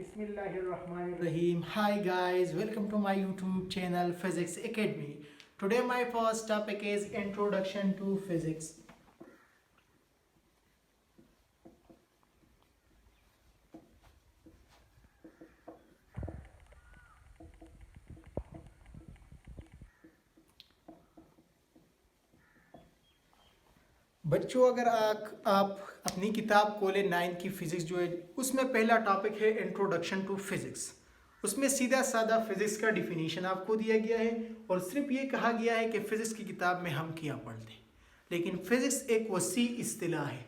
Bismillahirrahmanirrahim. Hi guys, welcome to my YouTube channel Physics Academy. Today my first topic is Introduction to Physics. बच्चों अगर आप अपनी किताब खोलें 9th की फिजिक्स जो है उसमें पहला टॉपिक है इंट्रोडक्शन टू फिजिक्स। उसमें सीधा साधा फिजिक्स का डिफिनीशन आपको दिया गया है और सिर्फ ये कहा गया है कि फिजिक्स की किताब में हम क्या पढ़ते हैं। लेकिन फिजिक्स एक वसी इस्तिलाह है।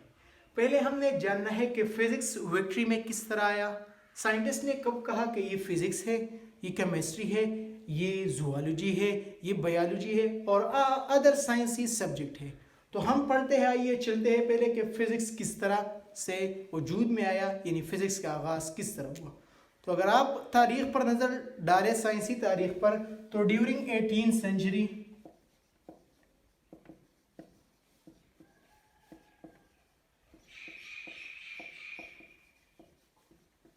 पहले हमने जानना है कि फिजिक्स वेक्ट्री में किस तरह आया, साइंटिस्ट ने कब कहा कि ये फिजिक्स है, ये केमिस्ट्री है, ये जूलॉजी है, ये बायोलॉजी है और अदर साइंसी सब्जेक्ट है। तो हम पढ़ते हैं, आइए चलते हैं पहले कि फिजिक्स किस तरह से वजूद में आया, यानी फिजिक्स का आगाज किस तरह हुआ। तो अगर आप तारीख पर नजर डालें, साइंसी तारीख पर, तो ड्यूरिंग 18th सेंचुरी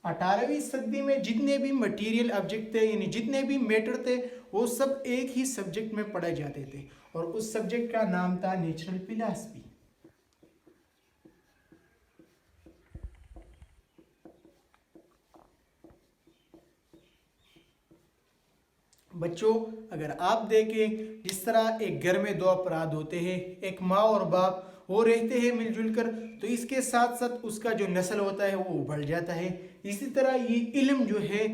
18वीं सदी में जितने भी मटेरियल ऑब्जेक्ट थे, यानी जितने भी मैटर थे, वो सब एक ही सब्जेक्ट में पढ़े जाते थे और उस सब्जेक्ट का नाम था नेचुरल फिलॉसफी। बच्चों अगर आप देखें, जिस तरह एक घर में दो अपराध होते हैं, एक माँ और बाप, वो रहते हैं मिलजुल कर, तो इसके साथ साथ उसका जो नस्ल होता है वो बढ़ जाता है। इसी तरह ये इल्म जो है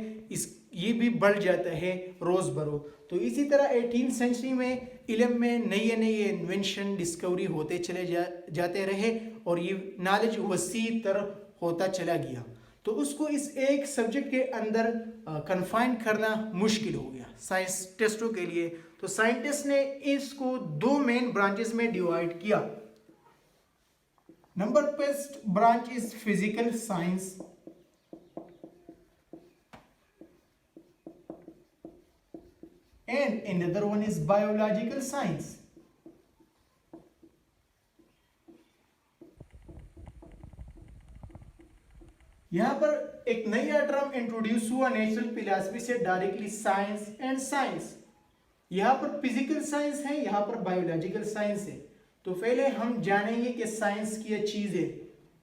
ये भी बढ़ जाता है रोज़ बरोज़। तो इसी तरह 18th सेंचुरी में इल्म में नए नए इन्वेंशन डिस्कवरी होते चले जाते रहे और ये नॉलेज वसी तरह होता चला गया। तो उसको इस एक सब्जेक्ट के अंदर कन्फाइन करना मुश्किल हो गया साइंटिस्टों के लिए। तो साइंटिस्ट ने इसको दो मेन ब्रांचेस में डिवाइड किया। Number first branch is physical science and another one is biological science. यहां पर एक नया टर्म इंट्रोड्यूस हुआ नेचुरल फिलॉसफी से डायरेक्टली, साइंस एंड साइंस। यहां पर फिजिकल साइंस है, यहां पर बायोलॉजिकल साइंस है। तो पहले हम जानेंगे कि साइंस क्या चीज है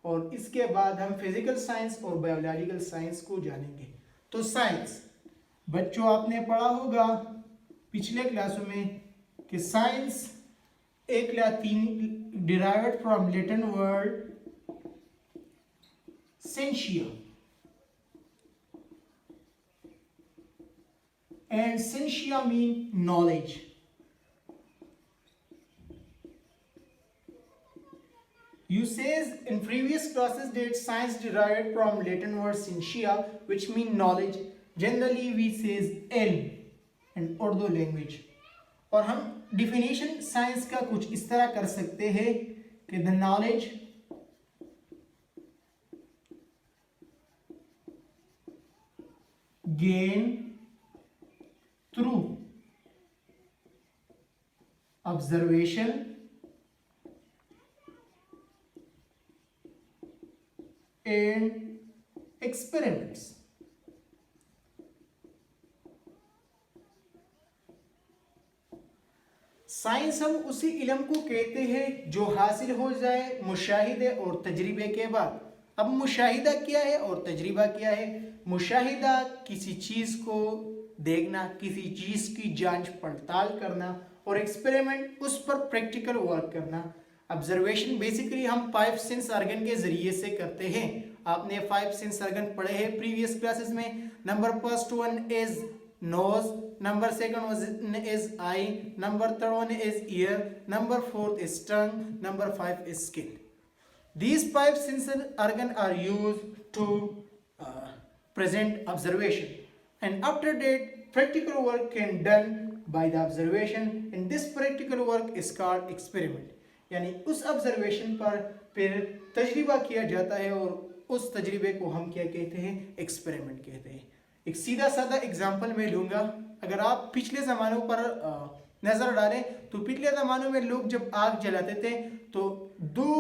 और इसके बाद हम फिजिकल साइंस और बायोलॉजिकल साइंस को जानेंगे। तो साइंस, बच्चों आपने पढ़ा होगा पिछले क्लासों में कि साइंस एक Latin derived from Latin word scientia and scientia mean knowledge. You says in previous classes that science derived from Latin word scientia, which mean knowledge. Generally we says ilm in Urdu language. और हम definition science का कुछ इस तरह कर सकते हैं कि the knowledge gain through observation and experiments. Science हम उसी इल्म को कहते हैं जो हासिल हो जाए मुशाहिदे और तजरीबे के बाद। अब मुशाहिदा क्या है और तजरीबा क्या है? मुशाहिदा किसी चीज को देखना, किसी चीज की जांच पड़ताल करना, और एक्सपेरिमेंट उस पर प्रैक्टिकल वर्क करना। ऑब्जर्वेशन बेसिकली हम 5 सेंस ऑर्गन के जरिए से करते हैं। आपने 5 सेंस ऑर्गन पढ़े हैं प्रीवियस क्लासेस में। Number first one is nose, number second one is eye, number third one is ear, number fourth is tongue, number 5 is skin. These 5 sense organ are used to present observation, and after that practical work can done by the observation, and this practical work is called experiment. यानी उस observation पर फिर तजरिबा किया जाता है और उस तजरिबे को हम क्या कहते हैं? एक्सपेरिमेंट कहते हैं। एक सीधा साधा एग्जांपल मैं लूँगा। अगर आप पिछले ज़मानों पर नज़र डालें तो पिछले ज़मानों में लोग जब आग जलाते थे तो 2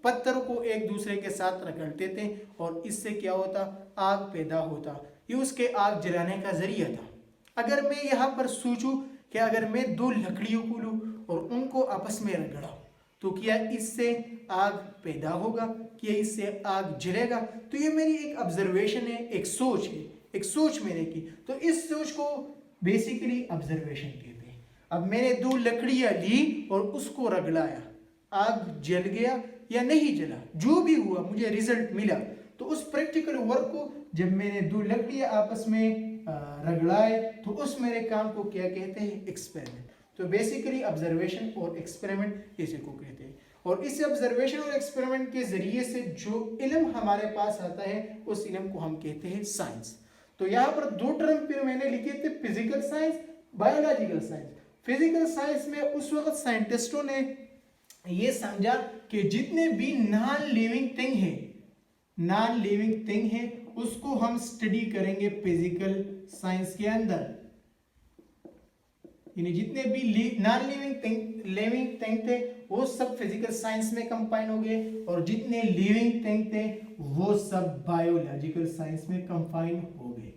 पत्थरों को एक दूसरे के साथ रगड़ते थे और इससे क्या होता, आग पैदा होता। ये उसके आग जलाने का जरिया था। अगर मैं यहाँ पर सोचूं कि अगर मैं दो लकड़ियों को लूँ और उनको आपस में रगड़ा तो क्या इससे आग पैदा होगा, क्या इससे आग जलेगा? तो ये मेरी एक ऑब्जर्वेशन है, एक सोच है, एक सोच मैंने की। तो इस सोच को बेसिकली ऑब्जर्वेशन कहते हैं। अब मैंने दो लकड़ियां ली और उसको रगड़ाया, आग जल गया या नहीं जला, जो भी हुआ मुझे रिजल्ट मिला। तो उस प्रैक्टिकल वर्क को जब मैंने दो लकड़ियां आपस में रगड़ाए तो उस मेरे काम को क्या कहते हैं, एक्सपेरिमेंट। तो बेसिकली ऑब्जर्वेशन और एक्सपेरिमेंट इसी को कहते हैं। और इस ऑब्जर्वेशन और एक्सपेरिमेंट के जरिए से जो इल्म हमारे पास आता है उस इल्म को हम कहते हैं साइंस। तो यहाँ पर दो टर्म फिर मैंने लिखे थे, physical science, biological science. Physical science में उस वक्त साइंटिस्टों ने ये समझा कि जितने भी नॉन लिविंग थिंग है, नॉन लिविंग थिंग है, उसको हम स्टडी करेंगे फिजिकल साइंस के अंदर। यानी जितने भी नॉन लिविंग थिंग थे वो सब फिजिकल साइंस में कंबाइन हो गए और जितने लिविंग थिंग थे वो सब बायोलॉजिकल साइंस में कंबाइन हो गए।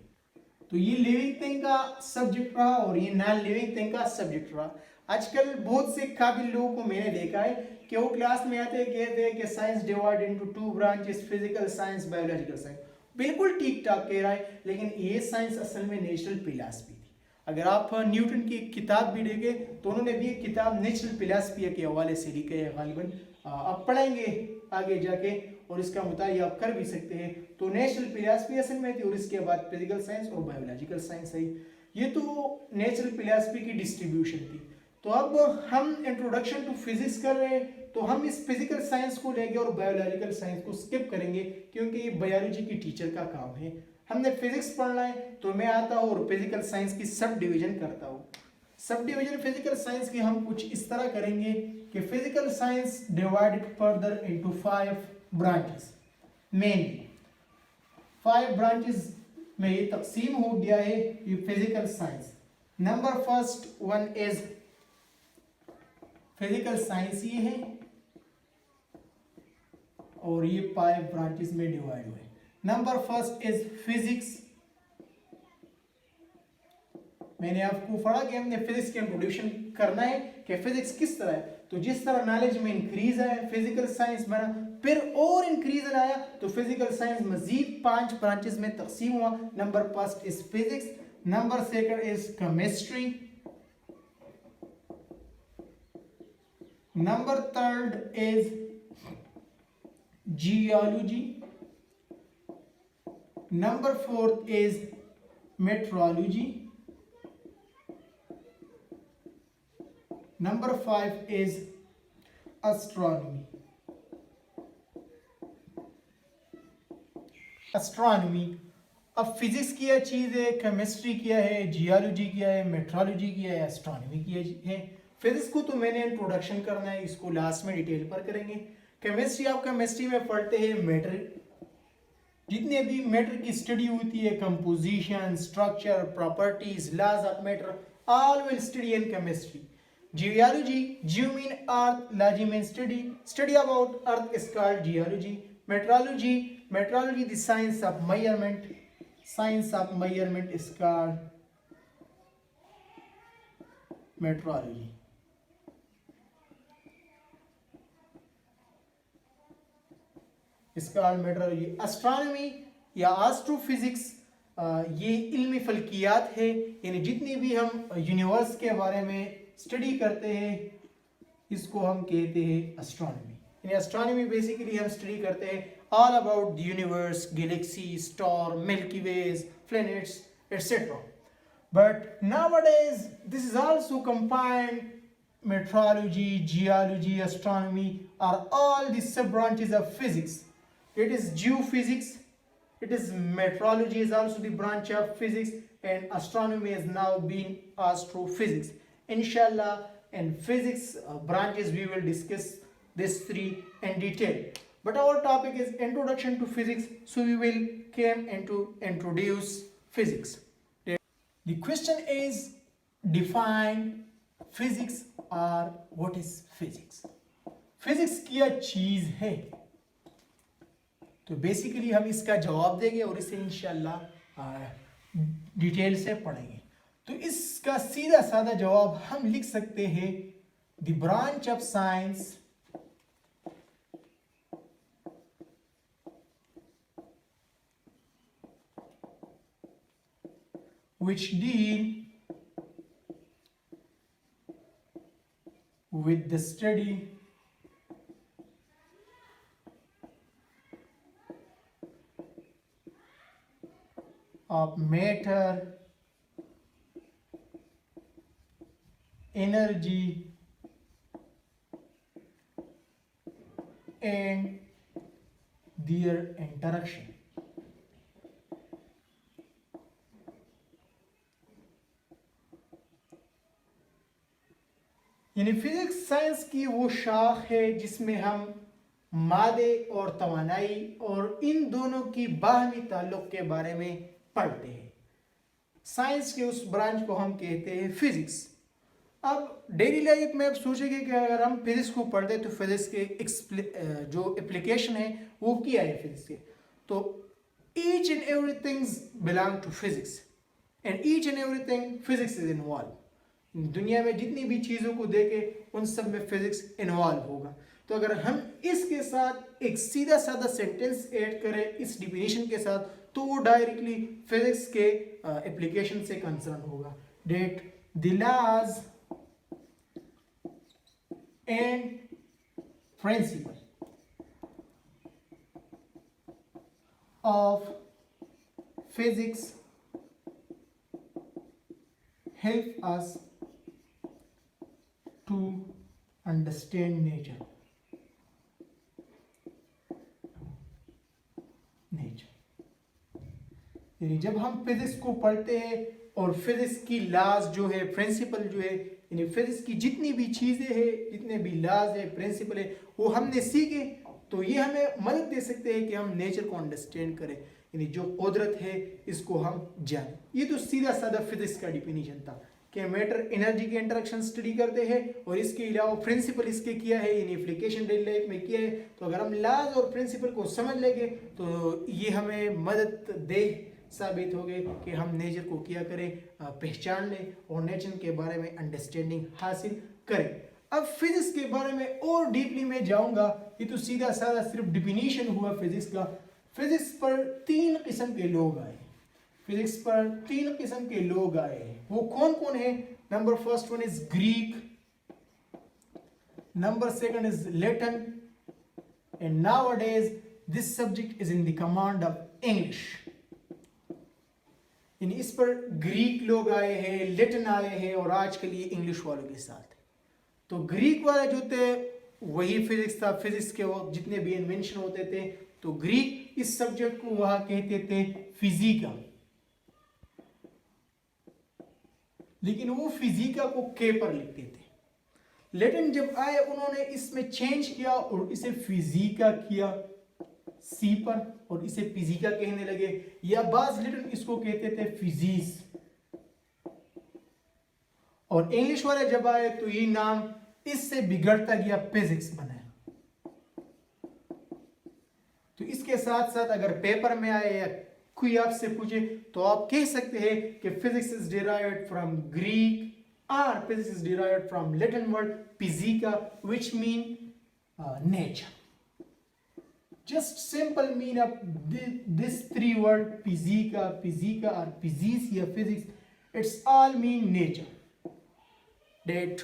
तो ये लिविंग थिंग का सब्जेक्ट रहा और ये नॉन लिविंग थिंग का सब्जेक्ट रहा। आजकल बहुत से काबिल लोगों को मैंने देखा है कि वो क्लास में आते हैं, कहते हैं कि science divide into two branches, physical science, biological science. बिल्कुल ठीक ठाक कह रहा है, लेकिन ये साइंस असल में नेचुरल फिलॉसफी थी। अगर आप न्यूटन की किताब भी देखें तो उन्होंने भी एक किताब नेचुरल फिलॉसफी के हवाले से लिखी है, गालिबन आप पढ़ेंगे आगे जाके और इसका मुताबिक आप कर भी सकते हैं। तो नेचुरल फिलॉसफी असल में थी और इसके बाद फिजिकल साइंस और बायोलॉजिकल साइंस आई। ये तो नेचुरल फिलॉसफी की डिस्ट्रीब्यूशन थी। तो अब हम इंट्रोडक्शन टू फिजिक्स कर रहे हैं तो हम इस फिजिकल साइंस को लेंगे और बायोलॉजिकल साइंस को स्किप करेंगे क्योंकि ये बायोलॉजी की टीचर का काम है। हमने फिजिक्स पढ़ना है तो मैं आता हूँ और फिजिकल साइंस की सब डिवीजन करता हूँ। सब डिवीजन फिजिकल साइंस की हम कुछ इस तरह करेंगे कि physical science divided further into 5 branches, mainly 5 branches में ये तकसीम हो गया है ये physical science. Number first one is physical science, ये है और ये 5 ब्रांचेस में डिवाइड हुए। Number first is physics. मैंने आपको पढ़ा कि हमने फिजिक्स के इंट्रोडक्शन करना है कि फिजिक्स किस तरह है। तो जिस तरह नॉलेज में इंक्रीज आया फिजिकल साइंस बना, फिर और इंक्रीज आया तो फिजिकल साइंस मजीद 5 ब्रांचेस में तकसीम हुआ। Number first is physics, number second is chemistry, number third is geology, number fourth is metrology, number 5 is astronomy. Astronomy, अब फिजिक्स क्या चीज है, केमिस्ट्री क्या है, जियोलॉजी क्या है, मेट्रोलॉजी क्या है, एस्ट्रोनॉमी क्या है। फिजिक्स को तो मैंने इंट्रोडक्शन करना है, इसको लास्ट में डिटेल पर करेंगे। केमिस्ट्री, आप केमिस्ट्री में पढ़ते हैं मैटर, जितने भी मैटर की स्टडी होती है, composition, structure, properties, laws of matter, all will study in chemistry. Geology, geo mean earth, logy mean study about earth is called geology. Metrology, metrology the science of measurement, science of measurement is called metrology. इसका metrology. Astronomy या astrophysics, ये इल्मी फल्कियात है, यानी जितनी भी हम universe के बारे में स्टडी करते हैं इसको हम कहते हैं एस्ट्रोनॉमी। यानी एस्ट्रोनॉमी बेसिकली हम स्टडी करते हैं all about the universe, galaxy, star, milky ways, planets etcetera. But nowadays this is also combined metrology, geology, astronomy are all the sub branches of physics. It is geophysics, it is metrology is also the branch of physics, and astronomy has now been astrophysics. Inshallah, in physics branches we will discuss these 3 in detail. But our topic is introduction to physics, so we will come into introduce physics. The question is define physics और what is physics. Physics क्या चीज है? तो basically हम इसका जवाब देंगे और इसे इंशाल्लाह डिटेल से पढ़ेंगे। तो इसका सीधा साधा जवाब हम लिख सकते हैं, the branch of science which deal with the study of matter, energy and their interaction। यानी फिजिक्स साइंस की वो शाख है जिसमें हम मादे और तवानाई और इन दोनों की बाहमी ताल्लुक के बारे में पढ़ते हैं। साइंस के उस ब्रांच को हम कहते हैं फिजिक्स। अब डेली लाइफ में आप सोचेंगे कि अगर हम फिजिक्स को पढ़ते तो फिजिक्स के जो एप्लीकेशन है वो क्या है फिजिक्स के, तो each and everything belong to physics and each and everything physics is involve. दुनिया में जितनी भी चीज़ों को देखें उन सब में फिजिक्स इन्वॉल्व होगा। तो अगर हम इसके साथ एक सीधा साधा सेंटेंस ऐड करें इस डिफिनेशन के साथ, तो वो डायरेक्टली फिजिक्स के एप्लीकेशन से कंसर्न होगा। That the laws and principle of physics help us to understand nature। यानी जब हम फिजिक्स को पढ़ते हैं और फिजिक्स की लॉज जो है, प्रिंसिपल जो है, यानी फिजिक्स की जितनी भी चीज़ें हैं, जितने भी लॉज है, प्रिंसिपल है, वो हमने सीखे, तो ये हमें मदद दे सकते हैं कि हम नेचर को अंडरस्टैंड करें, यानी जो कुदरत है इसको हम जानें। ये तो सीधा साधा फिजिक्स का डिफिनीशन था कि मैटर एनर्जी के इंटरेक्शन स्टडी करते हैं और इसके अलावा प्रिंसिपल इसके किया है, यानी एप्लीकेशन डेली लाइफ में किया है। तो अगर हम लॉज और प्रिंसिपल को समझ लेंगे तो ये हमें मदद दे साबित हो गए कि हम नेचर को क्या करें, पहचान लें और नेचर के बारे में अंडरस्टैंडिंग हासिल करें। अब फिजिक्स के बारे में और डीपली में जाऊंगा। ये तो सीधा साधा सिर्फ डिफिनीशन हुआ फिजिक्स का। फिजिक्स पर 3 किस्म के लोग आए, फिजिक्स पर 3 किस्म के लोग आए हैं। वो कौन कौन है? Number first one is Greek, number second is Latin and nowadays this subject is in the command of English. यानी इस पर ग्रीक लोग आए हैं, लैटिन आए हैं और आजकल ये इंग्लिश वालों के साथ। तो ग्रीक वाले जो थे वही फिजिक्स था, फिजिक्स के वो जितने भी इन्वेंशन होते थे, तो ग्रीक इस सब्जेक्ट को वहां कहते थे फिजिका, लेकिन वो फिजिका को के पर लिखते थे। लैटिन जब आए उन्होंने इसमें चेंज किया और इसे फिजिका किया सी पर और इसे फिजिका कहने लगे, या बाज लैटिन इसको कहते थे फिजिस। और इंग्लिश वाले जब आए तो ये नाम इससे बिगड़ता गया, फिजिक्स बना। तो इसके साथ साथ अगर पेपर में आए या कोई आपसे पूछे तो आप कह सकते हैं कि physics is derived from Greek और physics is derived from Latin word physica which mean nature. Just simple mean of this 3 word physica, physica और फिजिक्स या physics, it's all mean nature. That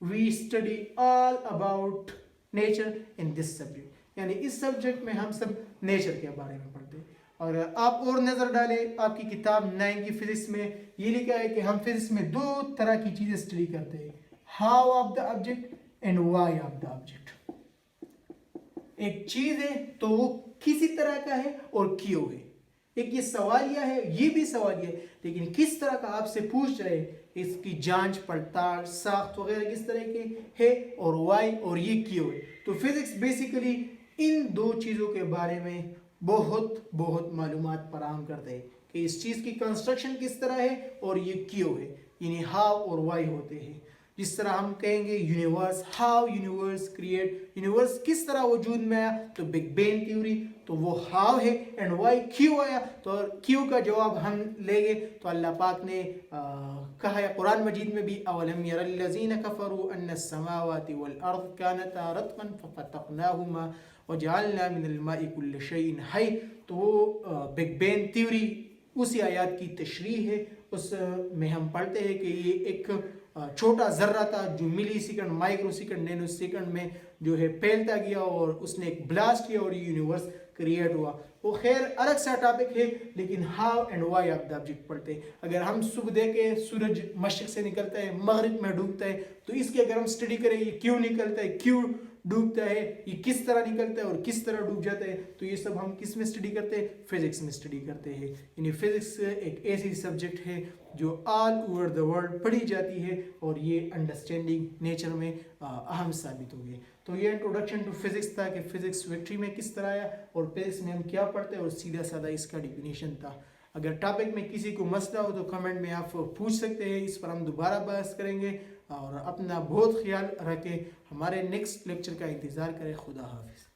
we study all about nature in this subject. यानी इस subject में हम सब nature के बारे में पढ़ते हैं। और आप और नजर डालें आपकी किताब 9 की फिजिक्स में, ये लिखा है कि हम फिजिक्स में 2 तरह की चीजें स्टडी करते हैं, how of the object and why of the object. एक चीज है तो वो किसी तरह का है और क्यों है। एक ये सवालिया है, ये भी सवालिया है, लेकिन किस तरह का आपसे पूछ रहे, इसकी जांच पड़ताल साख्त वगैरह किस तरह के है, और वाई और ये क्यों है। तो फिजिक्स बेसिकली इन 2 चीज़ों के बारे में बहुत मालूमात फराहम करते हैं कि इस चीज़ की कंस्ट्रक्शन किस तरह है और ये क्यों है, यानी हाउ और वाई होते हैं। जिस तरह हम कहेंगे universe, how universe create, universe किस तरह वजूद में आया, तो बिग बैंग थ्योरी, तो वो हाउ है। एंड वाई क्यों आया, तो क्यों का जवाब हम लेंगे तो अल्लाह पाक ने कहा है कुरान मजीद में भी, अवलम यरल्लज़ीना कफरू अन्नस समावाति वल अर्द कानता रत्कन फफतकनाहुमा वजअलना मिनल माइ कुल्ल शैइन हय। तो वो बिग बैंग थ्योरी उसी आयत की तशरीह है। उसमें हम पढ़ते हैं कि ये एक छोटा जर्रा था जो millisecond, microsecond, nanosecond में जो है फैलता गया और उसने एक ब्लास्ट किया और यूनिवर्स क्रिएट हुआ। वो खैर अलग सा टॉपिक है, लेकिन how and why of the object पढ़ते हैं। अगर हम सुबह देखें सूरज मशरिक से निकलता है, मगरिब में डूबता है, तो इसकी अगर हम स्टडी करें ये क्यों निकलता है, क्यों डूबता है, ये किस तरह निकलता है और किस तरह डूब जाता है, तो ये सब हम किस में स्टडी करते हैं, फिजिक्स में स्टडी करते हैं। यानी फिजिक्स एक ऐसी सब्जेक्ट है जो ऑल ओवर द वर्ल्ड पढ़ी जाती है और ये अंडरस्टैंडिंग नेचर में अहम साबित होगी। तो ये इंट्रोडक्शन टू फिजिक्स था कि फिजिक्स विक्ट्री में किस तरह आया और फिजिक्स में हम क्या पढ़ते हैं और सीधा साधा इसका डिफिनीशन था। अगर टॉपिक में किसी को मसला हो तो कमेंट में आप पूछ सकते हैं, इस पर हम दोबारा बहस करेंगे। और अपना बहुत ख्याल रखें, हमारे नेक्स्ट लेक्चर का इंतज़ार करें। खुदा हाफिज़।